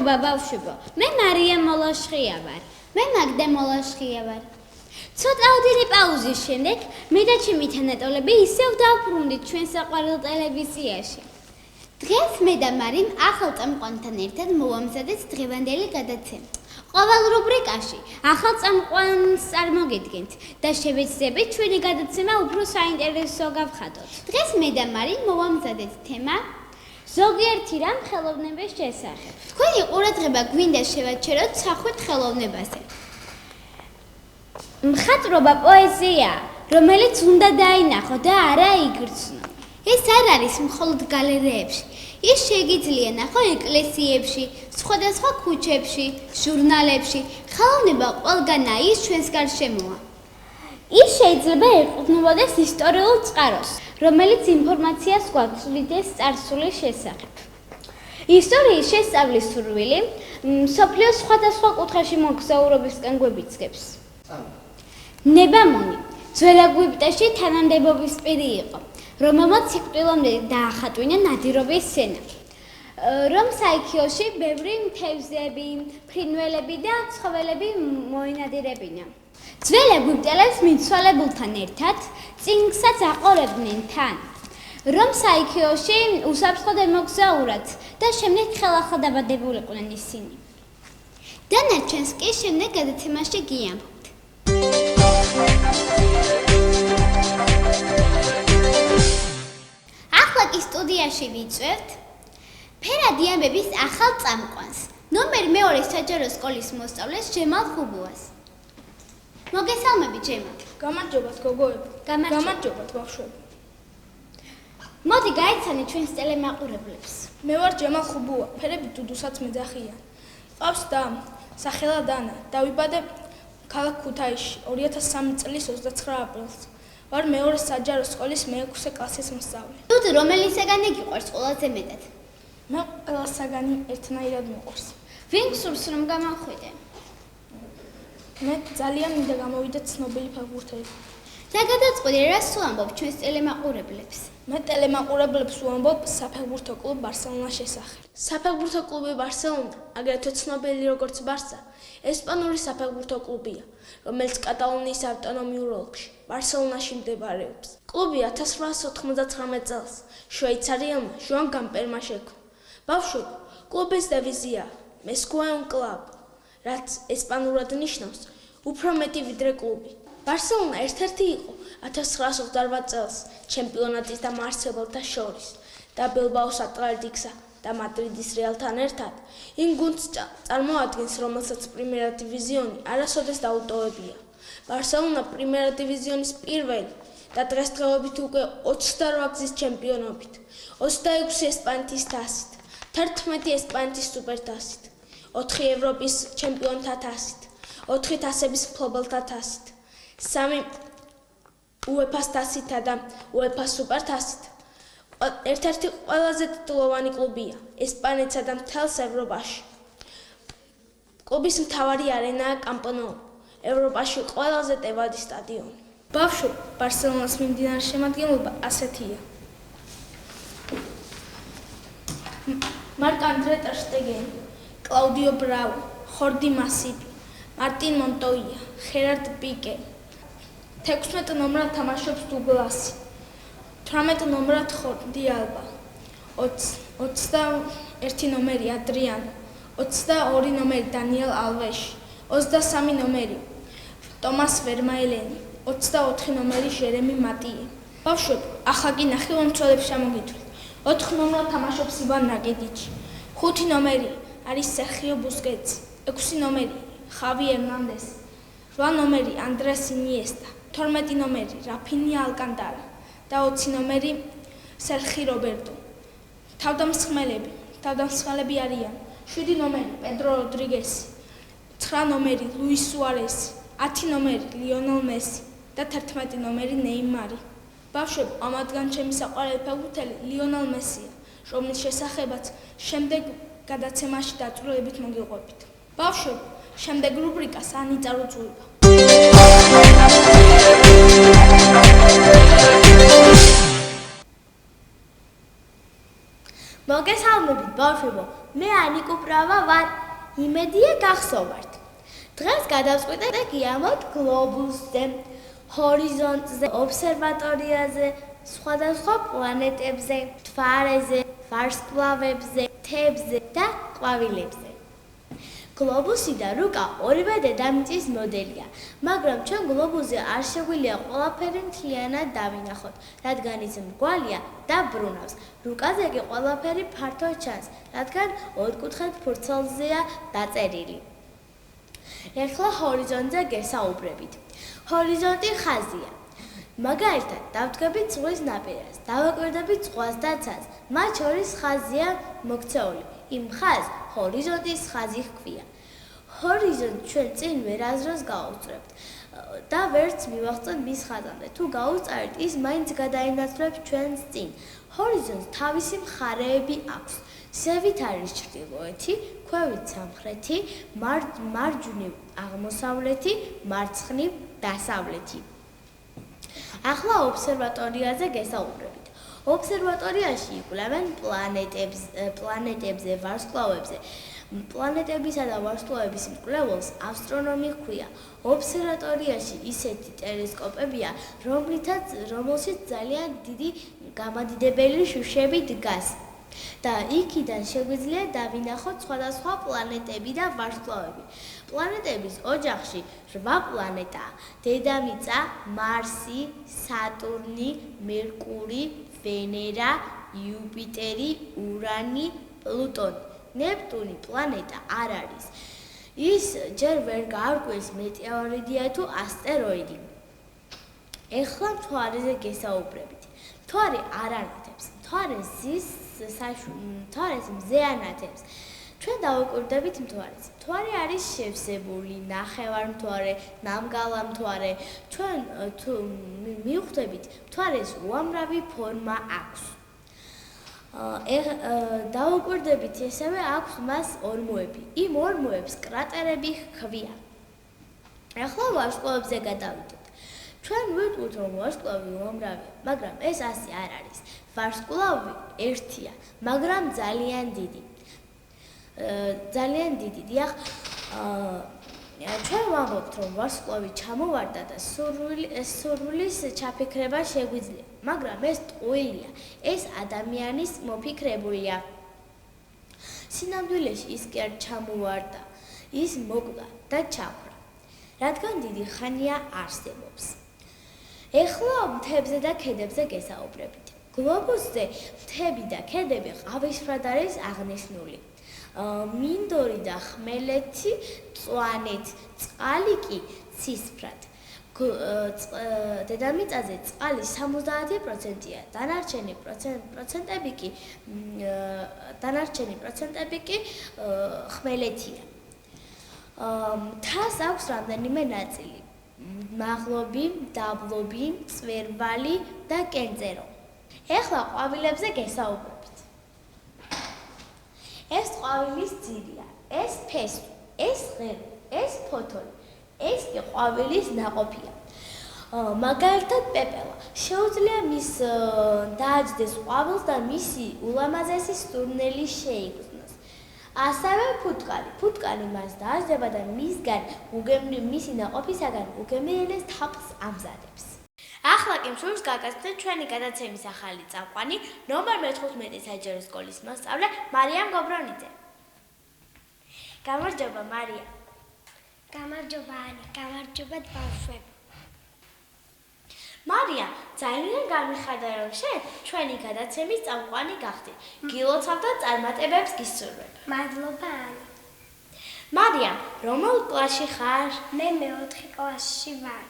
მადლობა ბავშვებო. მე მარია მოლაშხია ვარ. მე მაგდა მოლაშხია ვარ. ცოტაოდენი პაუზის შემდეგ მე და ჩემი თანატოლები ისევ დავბრუნდით ჩვენ საყვარელ ტელევიზიაში. დღეს მე და მარიმ ახალ წამყვანთან ერთად მოვამზადეთ დღევანდელი გადაცემა. ყოველ რუბრიკაში ახალ წამყვანს წარმოგიდგენთ და შევეცდებით ჩვენი გადაცემა უფრო საინტერესო გავხადოთ. დღეს მე და მარიმ მოვამზადეთ თემა ზოგიერთი რამ ხელოვნების შესახებ. თქვენი ყურადღება გვინდა შევაჩეროთ სახვით ხელოვნებაზე. მხატვრობა პოეზია, რომელიც უნდა დაინახო და არა იგრძნო. ეს არ არის მხოლოდ გალერეებში. ის შეგიძლია ნახო ეკლესიებში, სხვადასხვა ქუჩებში, ჟურნალებში. ხელოვნება ყველგანაა ის ჩვენს გარშემოა. ის შეიძლება ეყრდნობოდეს ისტორიულ წყაროს, რომელიც ინფორმაციას გვაქვს უდიდეს წარსულის შესახებ. ისტორიის შესწავლის სურვილი მსოფლიოს სხვადასხვა კუთხეში მოგზაურობისკენ გვებიძგებს. ნებამონი ძველ ეგვიპტეში თანამდებობის პირი იყო, რომელმაც სიკვდილამდე დაახატვინა ნადირობის სცენა. რომ საიქიოში ბევრი თევზები, ფრინველები და ცხოველები მოინადირებინა. ძველ ეგვიპტელებს მიცვალებულთან ერთად წინგსაც აყორებდნენ თან, რომ საიქიოში უსაფრთხოდ მოგზაურათ და შემდეგ ხელახლა დაბადებულიყვნენ ისინი. დანარჩენს კი შემდეგ გადაცემაში გიამბობთ. ახლა კი სტუდიაში ვიწვევთ ფერადი ამბების ახალ წამყვანს, ნომერ 2 საჯარო სკოლის მოსწავლეს ჯემალ ხუბუას. მოგესალმებით ჯემალ. გამარჯობათ გოგოებო. გამარჯობათ ბავშვებო. მოდი გაიცანე ჩვენს ტელემაყურებლებს. მე ვარ ჯემალ ხუბუა, ფერები დუდუსაც მეძახიან. ყავს და სახელად ანა. დავიბადე ქალაქ ქუთაისში 2003 წლის 29 აპრილს. ვარ მეორე საჯარო სკოლის მე-6 კლასის მოსწავლე. თუ რომელისაგანი გიყვარს ყველაზე მეტად? მე ყველასაგანი ერთნაირად მიყვარს. ვინ გსურს რომ გამოვხვიდე? მე ძალიან მინდა გამოვიდე ცნობილი ფეხბურთელი. და გადაწყვეტე რას ვამბობ ჩვენს ტელემაყურებლებს? მე ტელემაყურებლებს ვამბობ საფეხბურთო კლუბ ბარსელონას შესახებ. საფეხბურთო კლუბი ბარსელონა, აგრეთვე ცნობილი როგორც ბარსა, ესპანური საფეხბურთო კლუბია, რომელიც კატალონიის ავტონომიურ ოლქში, ბარსელონაში მდებარეობს. კლუბი 1899 წელს შვეიცარიელმა ჟოან გამპერმა შექმნა. ბავშვებო, კლუბის დევიზია Més que un club, რაც ესპანურად ნიშნავს უფრო მეტი ვიდრე კლუბი. ბარსელონა ერთ-ერთი იყო 1928 წელს ჩემპიონატის დამაარსებელთა შორის და ბილბაოს ატლეტიკსა და მადრიდის რეალთან ერთად იმ გუნდს წარმოადგენს, რომელსაც პრიმერა დივიზიონი არასოდეს დაუტოვებია. ბარსელონა პრიმერა დივიზიონის პირველი და დღესდღეობით უკვე 28 გზის ჩემპიონობით, 26 ესპანეთის თასით, 11 ესპანეთის სუპერთასით, 4 ევროპის ჩემპიონთა თასით, 4 თასების მფლობელთა თასით, 3 UEFA-ს თასითა და UEFA-ს სუპერთასით. ერთ-ერთი ყველაზე ტიტულოვანი კლუბია ესპანეთსა და მთელს ევროპაში. კლუბის მთავარი არენაა კამპ ნოუ, ევროპაში ყველაზე ტევადი სტადიონი. ბავშვებო, ბარსელონას მიმდინარე შემადგენლობა ასეთია. მარკ-ანდრე ტერ შტეგენი, კლაუდიო ბრაუ, ხორდი მასიპი, მარტინ მონტოია, ხერარდ პიკე. 16 ნომრად თამაშობს დუგლასი, 18 ნომრად ხორდი ალბა, 21 ნომერი ადრიანო, 22 ნომერი დანიელ ალვეში, 23 ნომერი ტომას ვერმაილენი, 24 ნომერი ჟერემი მატიე. ბავშვებო, ახლა კი ნახევარმცველებს ჩამოგითვლით. 4 ნომრად თამაშობს ივან ნაგედიჩი, 5 ნომერი არის სერხიო ბუსკეტსი, 6 ნომერი ხავი ერნანდესი, 8 ნომერი ანდრეს ინიესტა, 12 ნომერი რაფინია ალკანტარა და 20 ნომერი სერხი რობერტო. თავდამსხმელები არიან 7 ნომერი პედრო როდრიგესი, 9 ნომერი ლუის სუარესი, 10 ნომერი ლიონელ მესი და 11 ნომერი ნეიმარი. ბავშვებო, ამათგან ჩემი საყვარელი ფეხბურთელი ლიონელ მესია, რომლის შესახებაც შემდეგ გადაცემაში დაწვრილებით მოგიყვებით. ბავშვებო, შემდეგ რუბრიკას ანი წარუძღვება. მოგესალმებით, ბავშვებო. მე ანიკო პრავა ვარ. იმედია გახსოვართ. დღეს გადავწყვიტე გიამოთ გლობუსზე, ჰორიზონტზე, ობსერვატორიაზე, სხვადასხვა პლანეტებზე, მთვარეზე, ვარსკვლავებზე, მთებზე და ყვავილებზე. გლობუსი და რუკა ორივე დედამიწის მოდელია, მაგრამ ჩვენ გლობუსზე არ შეგვიძლია ყველაფერი მთლიანად დავინახოთ, რადგან ის მრგვალია და ბრუნავს. რუკაზე კი ყველაფერი ფართო ჩანს, რადგან ოთხკუთხედ ფურცელზეა დაწერილი. ეხლა ჰორიზონტზე გესაუბრებით. ჰორიზონტი ხაზია. მაგალითად, დავდგებით ზღვის ნაპირას, დავაკვირდებით ზღვას და ცას. მათ შორის ხაზია მოქცეული. იმ ხაზს ჰორიზონტის ხაზი ჰქვია. ჰორიზონტს ჩვენ წინ ვერაზროს გავუსწრებთ და ვერც მივახცევთ მის ხაზამდე. თუ გაუსწარით, ის მაინც გადაინაცვლებს ჩვენს წინ. ჰორიზონტს თავისი მხარეები აქვს. ზევით არის ჩრდილოეთი, ქვევით სამხრეთი, მარჯვნივ აღმოსავლეთი, მარცხნივ დასავლეთი. ახლა ობსერვატორიაზე გესაუბრებით. ობსერვატორიაში იკვლევენ პლანეტებზე, ვარსკვლავებზე. პლანეტებისა და ვარსკვლავების მკვლელს ასტრონომი ჰქვია. ობსერვატორიაში ისეთი ტელესკოპებია, რომელშიც ძალიან დიდი გამადიდებელი შუშები დგას. და იქიდან შეგვიძლია დავინახოთ სხვადასხვა პლანეტები და ვარსკვლავები. პლანეტების ოჯახში 8 პლანეტაა: დედამიწა, მარსი, სატურნი, მერკური, ვენერა, იუპიტერი, ურანი, პლუტონი. ნეპტუნი პლანეტა არ არის. ის ჯერ ვერ გაარკვევს მეტეორიტია თუ ასტეროიდი. ეხლა მთვარეზე გესაუბრებით. მთვარე არ ანათებს. მთვარეს მზე ანათებს. ჩვენ დავაკვირდებით მთვარეს. მთვარე არის შევსებული, ნახევარმთვარე, ნამგალა მთვარე. ჩვენ თუ მივხვდებით, მთვარეს უამრავი ფორმა აქვს. დავაკვირდებით, ესევე აქვს მას ორმოები. იმ ორმოებს კრატერები ჰქვია. ახლა ვარსკვლავებზე გადავიდეთ. ჩვენ ვიტყვით, რომ ვარსკვლავი უამრავია, მაგრამ ეს ასე არ არის. ვარსკვლავი ერთია, მაგრამ ძალიან დიდი. დიახ, ჩვენ ვამბობთ, რომ ვარსკვლავი ჩამოვარდა და სურვილის ჩაფიქრება შეგვიძლია, მაგრამ ეს ტყუილია, ეს ადამიანის მოფიქრებულია. სინამდვილეში ის კი არ ჩამოვარდა, ის მოკვდა და ჩაქრა, რადგან დიდი ხანია არსებობს. ეხლა მთებზე და ქედებზე გესაუბრებით. გლობუსზე მთები და ქედები ყავისფრად არის აღნიშნული. მინდორი და ხმელეთი მწვანეთ, წყალი კი ცისფრად. დედამიწაზე წყალი 70%-ია, დანარჩენი პროცენტები კი ხმელეთია. მთას აქვს რამდენიმე ნაწილი: მაღლობი, დაბლობი, მწვერვალი და კენწერო. ეხლა ყვავილებზე გესაუბრებით. ეს ყვავილის ძირია, ეს ფესვი, ეს ღერო, ეს ფოთოლი, ეს კი ყვავილის ნაყოფია. მაგალითად, პეპელა შეუძლია მის დააჯდეს ყვავილს და მისი ულამაზესი სურნელი შეიგრძნოს. ასევე ფუტკარი მას დააჯდება და მისი ნაყოფისაგან უგემრიელეს თავს ამზადებს. ახლა კი მსურს გაგაცნოთ ჩვენი გადაცემის ახალი წამყვანი, ნომერ 15 საჯარო სკოლის მოსწავლე მარიამ გობრონიძე. გამარჯობა მარია. გამარჯობა ანი, გამარჯობა ბავშვები. მარია, ძალიან გამიხარდა რომ შენ ჩვენი გადაცემის წამყვანი გახდი. გილოცავ და წარმატებებს გისურვებ. მადლობა ანი. მარია, რომელ კლასში ხარ? მე მე-4 კლასში ვარ.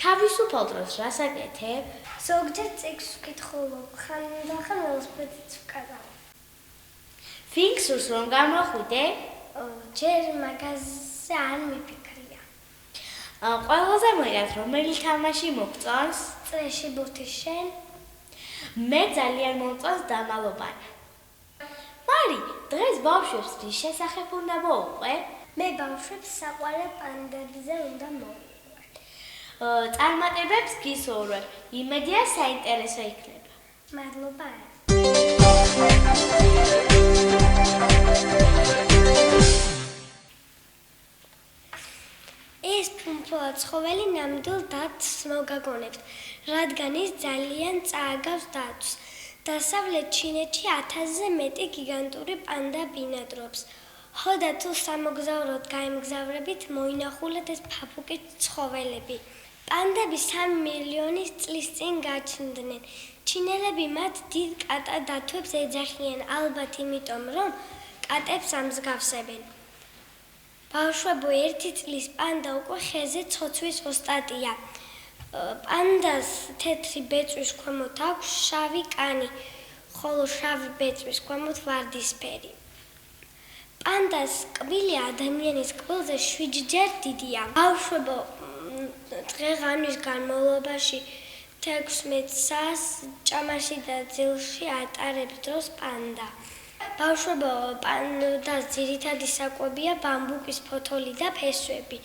თავისუფალ დროს რას აკეთებ? ზოგჯერ წიგნს ვკითხულობ, ხანდახან ველოსიპედიც ვკარავ. ფინქსურს რომ გამოხვიდე? ჯერ მაგაზე არ მიფიქრია. ყველაზე მეტად რომელი თამაში მოგწონს? წრეში ბურთი შენ? მე ძალიან მომწონს დამალობანი. მარი, დღეს ბავშვებს რის შესახებ უნდა მოუყვე? მე ბავშვებს საყვარელ პანდებზე უნდა მოვუყვე. წარმატებებს გისურვებ. იმედია საინტერესო იქნება. მადლობა. ცხოველი ნამდვილ დათვს მოგაგონებს, რადგან ის ძალიან წააგავს დათვს. დასავლეთ ჩინეთში 1000-ზე მეტი გიგანტური პანდა ბინადრობს. ხო და თუ სამოგზაუროდ გაემგზავრებით, მოინახულეთ ეს ფაფუკი ცხოველები. პანდები 3 მილიონი წლის წინ გაჩნდნენ. ჩინელები მათ დიდ კატა დათვებს ეძახიან, ალბათ იმიტომ, რომ კატებს ამსგავსებენ. ბავშვებო, 1 წლის პანდა უკვე ხეზე ცოცვის ოსტატია. პანდას თეთრი ბეწვის ქვემოთ აქვს შავი კანი, ხოლო შავი ბეწვის ქვემოთ ვარდისფერი. პანდას კბილი ადამიანის კბილზე 7-ჯერ დიდია. ბავშვებო, დღე-ღამის განმავლობაში 16 საათს ჭამაში და ძილში ატარებს დროს პანდა. ბავშვებო, პანდას ძირითადი საკვებია ბამბუკის ფოთოლი და ფესვები.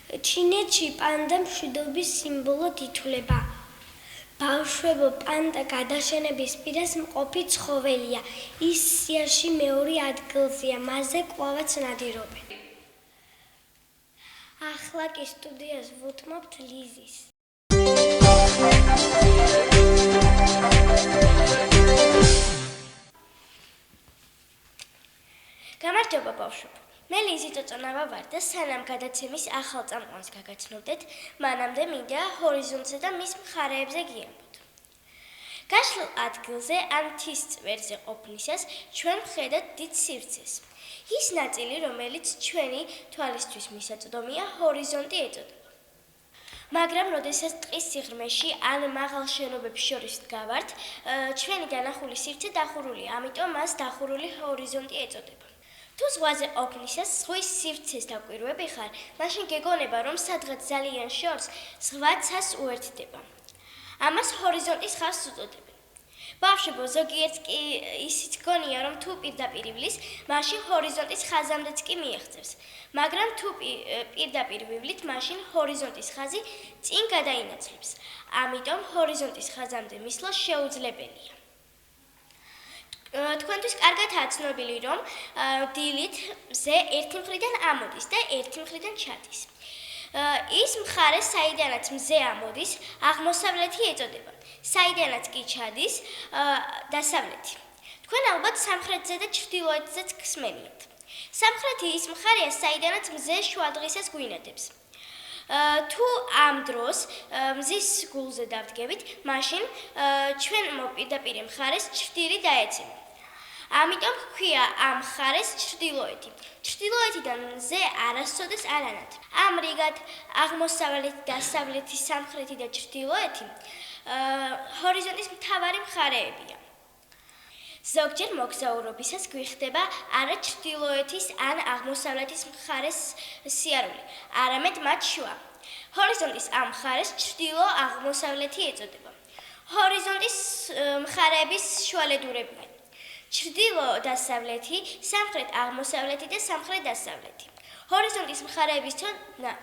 ჩინეთში პანდა მშვიდობის სიმბოლოდ ითვლება. ბავშვებო, პანდა გადაშენების პირას მყოფი ცხოველია. ის სიაში მეორე ადგილზეა, მასზე კვლავაც ნადირობენ. ახლა კი სტუდიას ვუთმობთ ლიზის. გამარჯობა ბავშვებო. მე ლიზი წოწონავა ვარ და სანამ გადაცემის ახალ წამყვანს გაგაცნობდეთ, მანამდე მინდა ჰორიზონტზე და მის მხარეებზე გიამბოთ. გაშლილ ადგილზე ან მთის წვერზე ყოფნისას ჩვენ ვხედავთ დიდ სივრცეს. ის ნაწილი, რომელიც ჩვენი თვალისთვის მისაწვდომია, ჰორიზონტი ეწოდება. მაგრამ როდესაც ტყის სიღრმეში ან მაღალ შენობებს შორის დგავართ, ჩვენი დანახული სივრცე დახურულია, ამიტომ მას დახურული ჰორიზონტი ეწოდება. თუ ზღვაზე ყოფნისას ზღვის სივრცეს დაკვირვები ხარ, მაშინ გეგონება, რომ სადღაც ძალიან შორს ზღვა ცას უერთდება. ამას ჰორიზონტის ხაზს უწოდებენ. ბავშვებო, ზოგიერთს კი ისიც გონია, რომ თუ პირდაპირ ივლის, მაშინ ჰორიზონტის ხაზამდეც კი მიაღწევს. მაგრამ თუ პირდაპირ ვივლით, მაშინ ჰორიზონტის ხაზი წინ გადაინაცვლებს. ამიტომ ჰორიზონტის ხაზამდე მისვლა შეუძლებელია. თქვენთვის კარგადაა ცნობილი, რომ დილით მზე ერთი მხრიდან ამოდის და ერთი მხრიდან ჩადის. ის მხარე, საიდანაც მზე ამოდის, აღმოსავლეთი ეწოდება. საიდანაც კი ჩადის, დასავლეთი. თქვენ ალბათ სამხრეთზე და ჩრდილოეთზეც გსმენიათ. სამხრეთი ის მხარეა, საიდანაც მზე შუადღისას გვინადებს. თუ ამ დროს მზის გულზე დავდგებით, მაშინ ჩვენ მოპირდაპირ მხარეს ჩრდილი დაეცემა. ამიტომ ჰქვია ამ მხარეს ჩრდილოეთი. ჩრდილოეთიდან მზე არასოდეს არ ანათ. ამრიგად აღმოსავლეთი, დასავლეთი, სამხრეთი და ჩრდილოეთი ჰორიზონტის მთავარი მხარეებია. ზოგჯერ მოგზაურობისას გვიხდება არა ჩრდილოეთის ან აღმოსავლეთის მხარეს სიარული, არამედ მათ შუა. ჰორიზონტის ამ მხარეს ჩრდილო-აღმოსავლეთი ეწოდება. ჰორიზონტის მხარეების შუალედურებია. ჩრდილო-დასავლეთი, სამხრეთ-აღმოსავლეთი და სამხრეთ-დასავლეთი. ჰორიზონტის მხარეების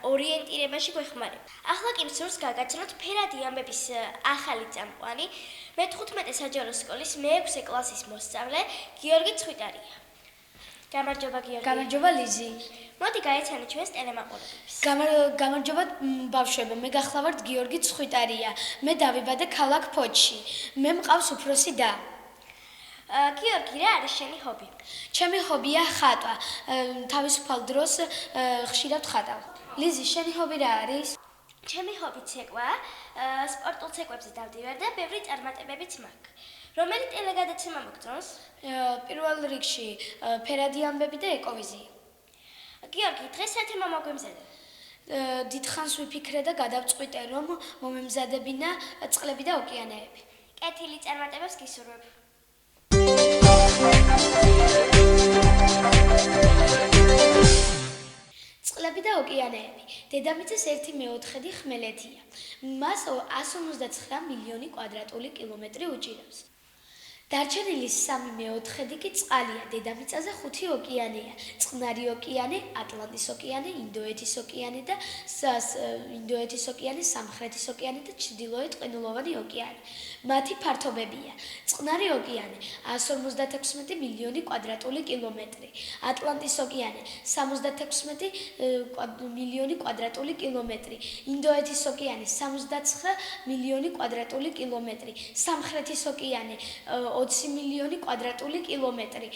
ორიენტირებაში გვეხმარება. ახლა კი მსურს გაგაცნოთ ფერადი ამბების ახალი წამყვანი, მე-15 საჯარო სკოლის მე-6 კლასის მოსწავლე გიორგი ცხვიტარია. გამარჯობა გიორგი. გამარჯობა ლიზი. მოდი გაეცანი ჩვენს ტელემაყურებლებს. გამარჯობა ბავშვებო, მე გახლავართ გიორგი ცხვიტარია. მე დავიბადე ქალაქ ფოთში. მე მყავს უფროსი და. გიორგი, რა არის შენი ჰობი? ჩემი ჰობია ხატვა. თავისუფალ დროს ხშირად ხატავ. ლიზი, შენი ჰობი რა არის? ჩემი ჰობი ცეკვა, სპორტულ ცეკვებზე დავდივარ და ბევრი წარმატებებიც მაქვს. რომელი ტელეგადაცემა მოგწონს? პირველ რიგში ფერადი ამბები და ეკოვიზია. გიორგი, დღეს რა თემა მოგვემზადა? დიდხანს ვიფიქრე და გადავწყვიტე, რომ მომემზადებინა წყლები და ოკეანეები. კეთილი წარმატებებს გისურვებ. წყლები და ოკეანეები. დედამიწის 1/4 ხმელეთია. მას 159 მილიონი კვადრატული კილომეტრი უჭირავს. დარჩენილი 3/4 კი წყალია, დედამიწაზე 5 ოკეანეა. წყნარი ოკეანე, ატლანტის ოკეანე, ინდოეთის ოკეანე და ინდოეთის ოკეანე, სამხრეთის ოკეანე და ჩრდილოეთ ყინულოვანი ოკეანე. მათი ფართობებია: წყნარი ოკეანე 156 მილიონი კვადრატული კილომეტრი, ატლანტის ოკეანე 76 მილიონი კვადრატული კილომეტრი, ინდოეთის ოკეანე 69 მილიონი კვადრატული კილომეტრი, სამხრეთის ოკეანე 20 მილიონი კვადრატული კილომეტრი.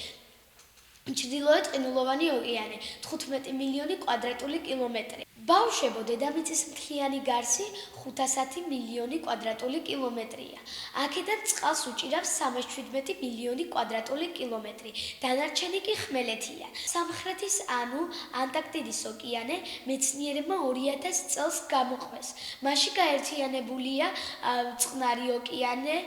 ჩრდილოეთ ყინულოვანი ოკეანე 15 მილიონი კვადრატული კილომეტრი. ბავშვებო, დედამიწის მთლიანი გარსი 510 მილიონი კვადრატული კილომეტრია. აქედან წყალს უჭირავს 317 მილიონი კვადრატული კილომეტრი. დანარჩენი კი ხმელეთია. სამხრეთის ანუ ანტარქტიდის ოკეანე მეცნიერებმა 2000 წელს გამოყვეს. მასში გაერთიანებულია წყნარი ოკეანე,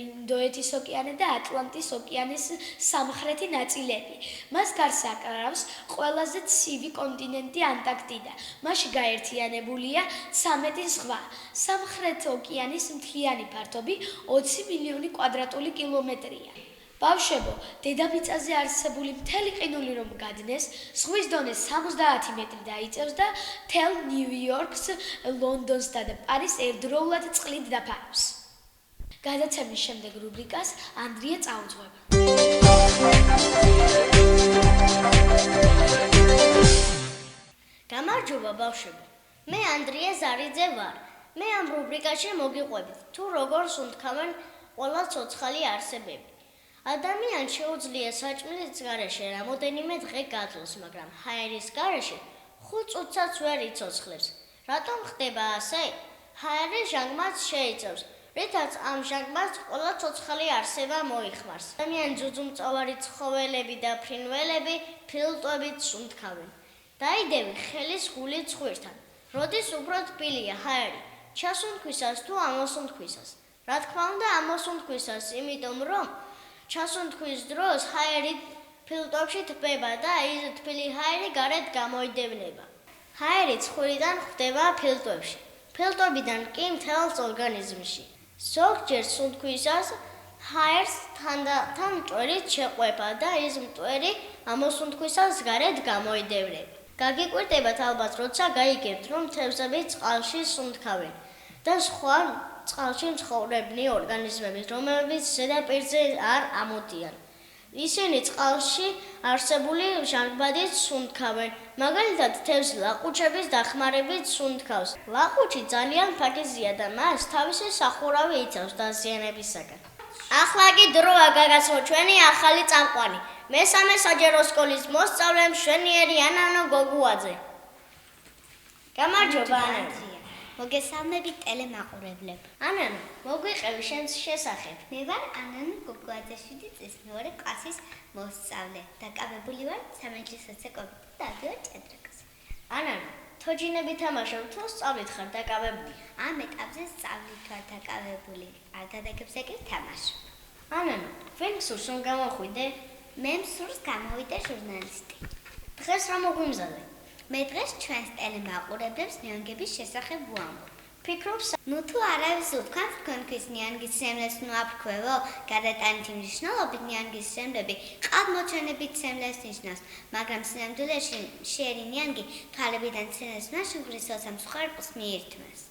ინდოეთის ოკეანე და ატლანტის ოკეანეს სამხრეთი ნაწილები. მას გარს აკრავს ყველაზე ცივი კონტინენტი ანტარქტიდა. მასში გაერთიანებულია 13 ზღვა. სამხრეთ ოკეანის მთლიანი ფართობი 20 მილიონი კვადრატული კილომეტრია. ბავშვებო, დედამიწაზე არსებული მთელი ყინული რომ გადნეს, ზღვის დონე 70 მეტრი დაიწევს და მთელ ნიუ-იორკს, ლონდონსა და პარიზს ერთდროულად წყლით დაფარავს. გადაცემის შემდეგ რუბრიკას ანდრია წაუძღვება. გამარჯობა ბავშვებო. მე ანდრია ზარიძე ვარ. მე ამ რუბრიკაში მოგიყვებით თუ როგორ სუნთქავენ ყველა ცოცხალი არსებები. ადამიანს შეუძლია საჭმლის გარეშე რამოდენიმე დღე გაძლოს, მაგრამ ჰაერის გარეშე 5 წუთსაც ვერ იცოცხლებს. რატომ ხდება ასე? ჰაერი ჟანგბადს შეიცავს, რითაც ამ ჟანგბადს ყველა ცოცხალი არსება მოიხმარს. ადამიანის ძუძუმწოვარი ცხოველები და ფრინველები ფილტვებით სუნთქავენ. დაიდევი ხელის გულით ცხვირთან. როდის უფრო თბილია ჰაერი? ჩასუნთქვისას თუ ამოსუნთქვისას? რა თქმა უნდა, ამოსუნთქვისას, იმიტომ რომ ჩასუნთქვის დროს ჰაერი ფილტვებში თბება და ის თბილი ჰაერი გარეთ გამოიდევნება. ჰაერი ცხვირიდან ხვდება ფილტვებში. ფილტვებიდან კი მთელს ორგანიზმში. ზოგჯერ სუნთქვისას ჰაერს თანდათან მტვერით შეყვება და ის მტვერი ამოსუნთქვისას გარეთ გამოიდევნება. გაგიკვირდებათ ალბათ, როცა გაიგებთ, რომ თევზები წყალში სუნთქავენ და სხვა წყალში მცხოვრებნი ორგანიზმები, რომლებიც ზედაპირზე არ ამოდიან. ისინი წყალში არსებული ჟანგბადით სუნთქავენ. მაგალითად, თევზი ლაყუჩების დახმარებით სუნთქავს. ლაყუჩი ძალიან ფაქიზია და მას თავისი სახურავი იცავს დაზიანებისაგან. ახლა კი დროა გაგაცნო ჩვენი ახალი წამყვანი. მესამე საჯარო სკოლის მოსწავლე მშვენიერი ანანო გოგუაძე. გამარჯობა ანანო. მოგესალმებით ტელემაყურებლებ. ანანო, მოგვიყევი შენს შესახებ. მე ვარ ანანო გოგუაძე 7 წლის მეორე კლასის მოსწავლე. დაკავებული ვარ სამედიცინო კოპიტ რადიო ჭედრაკაზე. ანანო, თოჯინები თამაშობ თუ სწავლით ხარ დაკავებული? ამ ეტაპზე სწავლით ვარ დაკავებული. არ დადაგებზე კი თამაშობ. ანანო, ვინ გსურს რომ გამოხვიდე? მე მსურს გამოვიდე ჟურნალისტი. დღეს რა მოგვიმზადე? მე დღეს ჩვენს ტელემაყურებლებს ნიანგების შესახებ ვამბობ. ფიქრობ ნუ თუ არავის უთქვამს თქვენთვის ნიანგის სემლებს ნუ აფრქვევო, გადატანითი მნიშვნელობით ნიანგის სემლები ყალბმოჩვენებით სემლებს ნიშნავს, მაგრამ სინამდვილეში შერი ნიანგი თვალებიდან ცენას ნაშუღრისოს ამ მსხვერპლს მიირთმევს.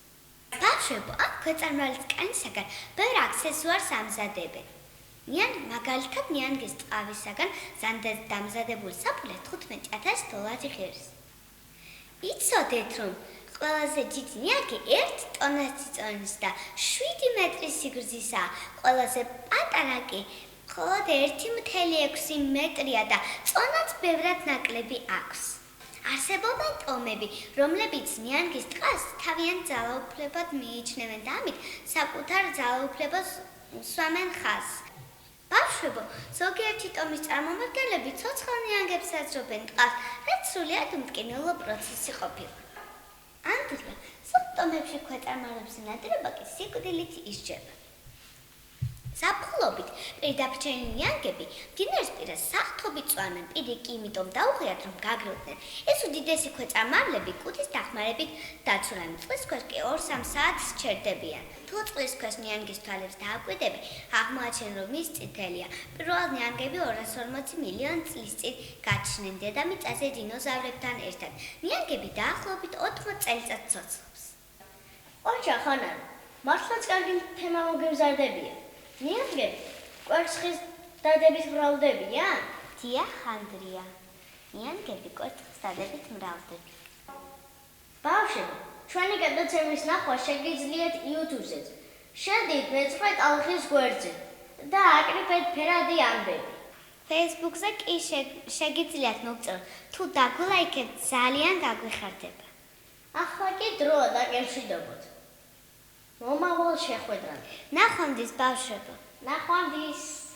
ბავშვებო, აქ ქვეწარმავალის კანისაგან ბევრ აქსესუარს ამზადებენ. მაგალითად ნიანგის ტყავისაგან დამზადებული საფულე $15,000 ღირს. იცოდეთ, რომ ყველაზე დიდი ნიანგი 1 ტონას იწონის და 7 მეტრის სიგრძისაა, ყველაზე პატარა კი მხოლოდ 1,6 მეტრია და წონაც ბევრად ნაკლები აქვს. არსებობენ ტომები, რომლებიც ნიანგის ტყას თავიანთ ძალაუფლებად მიიჩნევენ და ამით საკუთარ ძალაუფლებას უსვამენ ხაზს. ბავშვებო, ზოგიერთი ტომის წარმომადგენლები ცოცხალ ნიანგებს აძრობენ ტყას, რაც სრულიად უმტკინელო პროცესი ყოფილა. ანდრია, ზოგ ტომებში ქვეწარმავლების ნადირობა კი სიკვდილით ისჯება. ზაფხულობით პირდაპირ ნიანგები მდინარის და საფრთხობით წვანენ, პირიქით იმიტომ დაუღიათ, რომ გაგროვდნენ. ეს უდიდესი ქვეწარმავლები კუდის დახმარებით დაცულან. წყლის ქვეშ კი 2-3 საათს ჩერდებიან. თუ წყლის ქვეშ ნიანგის თვალებს დააკვირდები, აღმოაჩენ, რომ ის წითელია. პირველ ნიანგები 240 მილიონი წლის წინ გაჩნდნენ დედამიწაზე დინოზავრებთან ერთად. ნიანგები დაახლოებით 80 წელიწადს ცოცხლობს. ოჯა ხანან, მართლაც კარგი თემა მოგემზარდებია. ნიანგები კვერცხის დადებით მრავლდებიან? დიახ, ანდრია. ნიანგები კვერცხის დადებით მრავლდებიან. ბავშვები, ჩვენი გადაცემის ნახვა შეგიძლიათ YouTube-ზე. შედით მეცხრე ტალღის გვერდზე და აკრიფეთ ფერადი ამბები. Facebook-ზე კი შეგიძლიათ მოგწეროთ, თუ დაგულაიქეთ, ძალიან გაგვიხარდება. ახლა კი დროა დაკავშირდებოთ. მომავალ შეხვედრამდე. ნახვამდის ბავშვებო. ნახვამდის.